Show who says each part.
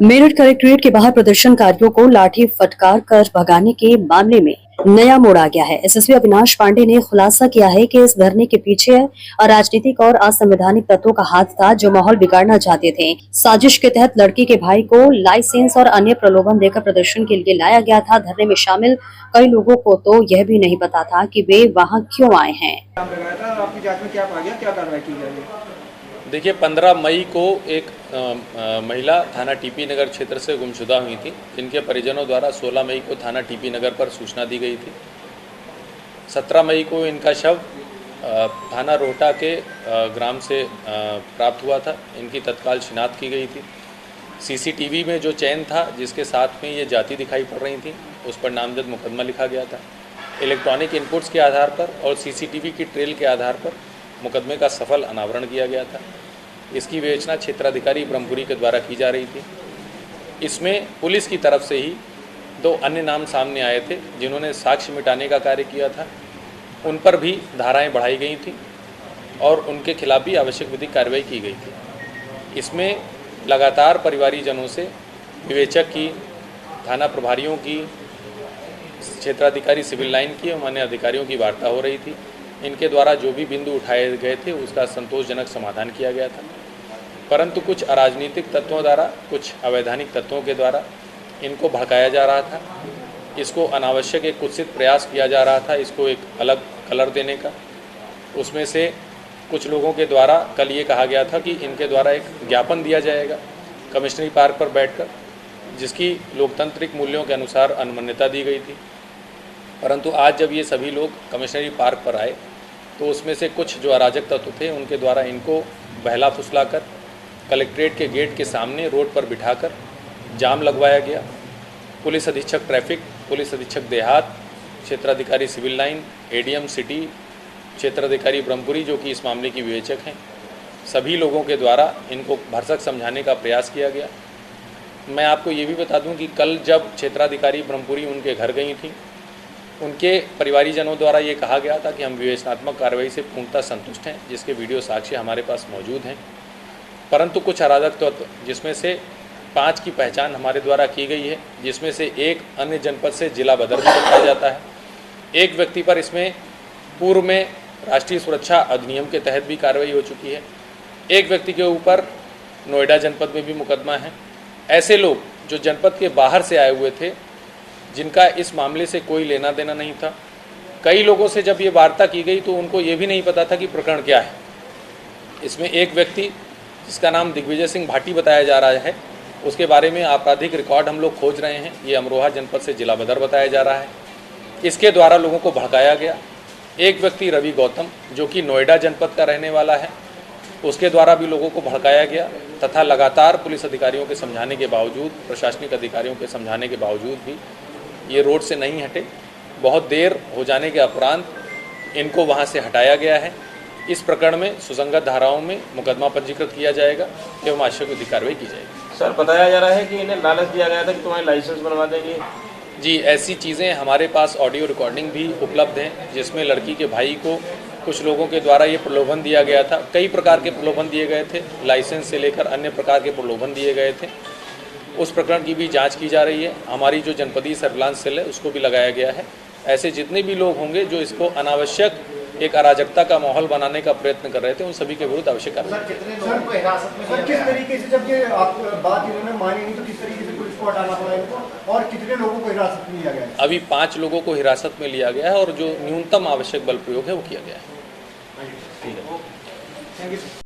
Speaker 1: Meerut collectorate के बाहर प्रदर्शनकारियों को लाठी फटकार कर भगाने के मामले में नया मोड़ आ गया है। एसएसपी अविनाश पांडे ने खुलासा किया है कि इस धरने के पीछे अराजनीतिक और असंवैधानिक तत्वों का हाथ था, जो माहौल बिगाड़ना चाहते थे। साजिश के तहत लड़की के भाई को लाइसेंस और अन्य प्रलोभन देकर प्रदर्शन के लिए लाया गया था। धरने में शामिल कई लोगों को तो यह भी नहीं पता था कि वे वहाँ क्यों आए हैं।
Speaker 2: आपकी जांच में क्या पाया गया, क्या कार्रवाई की जाएगी?
Speaker 3: देखिए, 15 मई को एक महिला थाना टीपी नगर क्षेत्र से गुमशुदा हुई थी, जिनके परिजनों द्वारा 16 मई को थाना टीपी नगर पर सूचना दी गई थी। 17 मई को इनका शव थाना रोहटा के ग्राम से प्राप्त हुआ था। इनकी तत्काल शिनाख्त की गई थी। सीसीटीवी में जो चैन था जिसके साथ में ये जाति दिखाई पड़ रही थी, उस पर नामजद मुकदमा लिखा गया था। इलेक्ट्रॉनिक इनपुट्स के आधार पर और सीसीटीवी की ट्रेल के आधार पर मुकदमे का सफल अनावरण किया गया था। इसकी विवेचना क्षेत्राधिकारी ब्रह्मपुरी के द्वारा की जा रही थी। इसमें पुलिस की तरफ से ही 2 अन्य नाम सामने आए थे, जिन्होंने साक्ष्य मिटाने का कार्य किया था। उन पर भी धाराएं बढ़ाई गई थी और उनके खिलाफ भी आवश्यक विधिक कार्रवाई की गई थी। इसमें लगातार परिवारीजनों से विवेचक की, थाना प्रभारियों की, क्षेत्राधिकारी सिविल लाइन की और अन्य अधिकारियों की वार्ता हो रही थी। इनके द्वारा जो भी बिंदु उठाए गए थे उसका संतोषजनक समाधान किया गया था, परंतु कुछ अराजनीतिक तत्वों द्वारा, कुछ अवैधानिक तत्वों के द्वारा इनको भड़काया जा रहा था। इसको अनावश्यक एक कुत्सित प्रयास किया जा रहा था, इसको एक अलग कलर देने का। उसमें से कुछ लोगों के द्वारा कल ये कहा गया था कि इनके द्वारा एक ज्ञापन दिया जाएगा कमिश्नरी पार्क पर बैठकर, जिसकी लोकतांत्रिक मूल्यों के अनुसार अनुमान्यता दी गई थी। परंतु आज जब ये सभी लोग कमिश्नरी पार्क पर आए तो उसमें से कुछ जो अराजक तत्व थे उनके द्वारा इनको बहला फुसलाकर कलेक्ट्रेट के गेट के सामने रोड पर बिठाकर जाम लगवाया गया। पुलिस अधीक्षक ट्रैफिक, पुलिस अधीक्षक देहात, क्षेत्राधिकारी सिविल लाइन, एडीएम सिटी, क्षेत्राधिकारी ब्रह्मपुरी जो कि इस मामले की विवेचक हैं, सभी लोगों के द्वारा इनको भरसक समझाने का प्रयास किया गया। मैं आपको ये भी बता दूं कि कल जब क्षेत्राधिकारी ब्रह्मपुरी उनके घर गई थी, उनके परिवारीजनों द्वारा ये कहा गया था कि हम विवेचनात्मक कार्रवाई से पूर्णतः संतुष्ट हैं, जिसके वीडियो साक्ष्य हमारे पास मौजूद हैं। परंतु कुछ अराजक तत्व, जिसमें से 5 की पहचान हमारे द्वारा की गई है, जिसमें से एक अन्य जनपद से जिला बदर भी बताया जाता है। एक व्यक्ति पर इसमें पूर्व में राष्ट्रीय सुरक्षा अधिनियम के तहत भी कार्रवाई हो चुकी है। एक व्यक्ति के ऊपर नोएडा जनपद में भी मुकदमा है। ऐसे लोग जो जनपद के बाहर से आए हुए थे, जिनका इस मामले से कोई लेना देना नहीं था। कई लोगों से जब ये वार्ता की गई तो उनको ये भी नहीं पता था कि प्रकरण क्या है। इसमें एक व्यक्ति जिसका नाम दिग्विजय सिंह भाटी बताया जा रहा है, उसके बारे में आपराधिक रिकॉर्ड हम लोग खोज रहे हैं। ये अमरोहा जनपद से जिला बदर बताया जा रहा है। इसके द्वारा लोगों को भड़काया गया। एक व्यक्ति रवि गौतम जो कि नोएडा जनपद का रहने वाला है, उसके द्वारा भी लोगों को भड़काया गया तथा लगातार पुलिस अधिकारियों के समझाने के बावजूद, प्रशासनिक अधिकारियों के समझाने के बावजूद भी ये रोड से नहीं हटे। बहुत देर हो जाने के उपरांत इनको वहाँ से हटाया गया है। इस प्रकरण में सुसंगत धाराओं में मुकदमा पंजीकृत किया जाएगा एवं आवश्यक विधिक कार्रवाई की जाएगी।
Speaker 2: सर, बताया जा रहा है कि इन्हें लालच दिया गया था कि तुम्हारे लाइसेंस बनवा देंगे।
Speaker 3: जी, ऐसी चीज़ें हमारे पास ऑडियो रिकॉर्डिंग भी उपलब्ध हैं, जिसमें लड़की के भाई को कुछ लोगों के द्वारा ये प्रलोभन दिया गया था। कई प्रकार के प्रलोभन दिए गए थे, लाइसेंस से लेकर अन्य प्रकार के प्रलोभन दिए गए थे। उस प्रकरण की भी जांच की जा रही है। हमारी जो जनपदीय सर्विलांस सेल है उसको भी लगाया गया है। ऐसे जितने भी लोग होंगे जो इसको अनावश्यक एक अराजकता का माहौल बनाने का प्रयत्न कर रहे थे, उन सभी के विरुद्ध आवश्यक कार्रवाई।
Speaker 4: किस तरीके से, जब ये आप बात इन्होंने मानी नहीं, तो किस तरीके से पुलिस को हटाना पड़ा इनको, और कितने लोगों को हिरासत में लिया गया है?
Speaker 3: अभी 5 लोगों को हिरासत में लिया गया है और जो न्यूनतम आवश्यक बल प्रयोग है वो किया गया है।
Speaker 4: ठीक है।